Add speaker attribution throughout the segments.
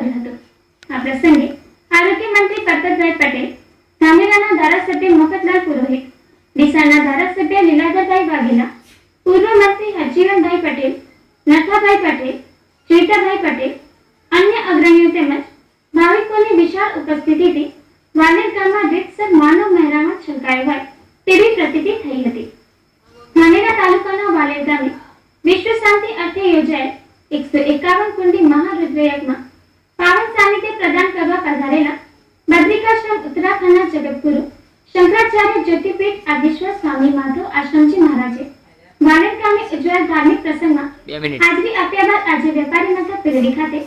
Speaker 1: કર્યું હતું। આ પ્રસંગે આરોગ્ય મંત્રી પરબતભાઈ પટેલ, ધાનેરાના ધારાસભ્ય મફતલાલ પુરોહિત, ડીસાના ધારાસભ્ય લીલાધરભાઈ વાઘેલા, પૂર્વ મંત્રી હરજીવનભાઈ પટેલ, નથાભાઈ પટેલ, ચેતાભાઈ પટેલ, અન્ય અગ્રણીઓ તેમજ ભાવિકોની વિશાળ ઉપસ્થિતિથી વાલેર ગામમાં રીતસર માનવ મહેરામણ છલકાયો હોય તેવી પ્રતીતિ થઈ હતી। ધાનેરા તાલુકાના વાલેર ગામે વિશ્વ શાંતિ અર્થે યોજાયેલ 151 કુંડી મહારુદ્રયજ્ઞમાં પાવન સાનિધ્ય પ્રદાન કરવા પધારેલા બદ્રિકાશ્રમ ઉત્તરાખંડના જગતગુરુ શંકરાચાર્ય જ્યોતિપીઠ આદિશ્વર સ્વામી માધવ આશ્રમજી મહારાજે વાલેર ગામે ઉજવાયેલ ધાર્મિક પ્રસંગમાં હાજરી આપ્યા બાદ આજે વેપારી મથક પીરડી ખાતે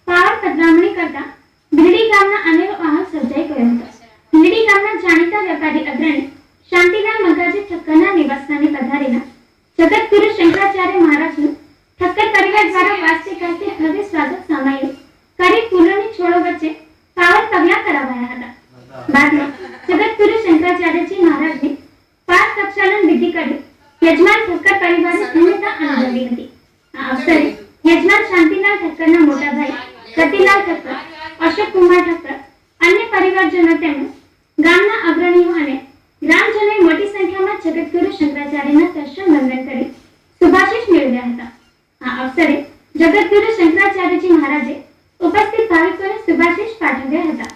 Speaker 1: પાવન પધરામણી કરતા ભીલડી ગામના અનેરો માહોલ સર્જાઈ ગયો હતો। ભીલડી ગામના જાણીતા વેપારી અગ્રણી શાંતિલાલ મગાજી ઠક્કરના નિવાસસ્થાને પધારેલા જગતગુરુ શંકરાચાર્ય મહારાજનું ઠક્કર પરિવાર દ્વારા વાસ્તે ગાસ્તે ભવ્ય સ્વાગત સામાયું કરી ફૂલોની છોડો વચ્ચે પાવન પગલાં કરાવાયા હતા। બાદમાં જગતગુરુ શંકરાચાર્યજી મહારાજને પાર પ્રક્ષાલન વિધિ કરી યજમાન ઠક્કર પરિવારે ધન્યતા અનુભવી હતી। આ અવસરે યજમાન શાંતિલાલ ઠક્કરના મોટા ભાઈ રતિલાલ ઠક્કર, અશોક કુમાર ઠક્કર, અન્ય પરિવારજનો તેમજ ગામના અગ્રણીઓ અને ગ્રામજનોએ મોટી સંખ્યામાં જગતગુરુ શંકરાચાર્યના દર્શન વંદન કરી શુભાશીષ મેળવ્યા હતા। આ અવસરે જગતગુરુ શંકરાચાર્યજી મહારાજે ઉપસ્થિત ભાવિકોને શુભાશીષ પાઠવ્યા હતા।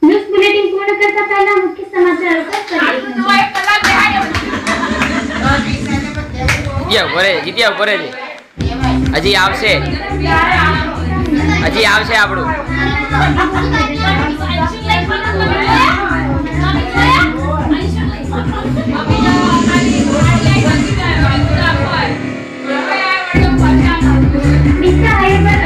Speaker 1: ન્યૂઝ બુલેટિન પૂર્ણ કરતા પહેલા મુખ્ય સમાચારો પર
Speaker 2: જીત્યા ઉપર હજી આવશે આપણું
Speaker 1: ડીસા હાઈવે પર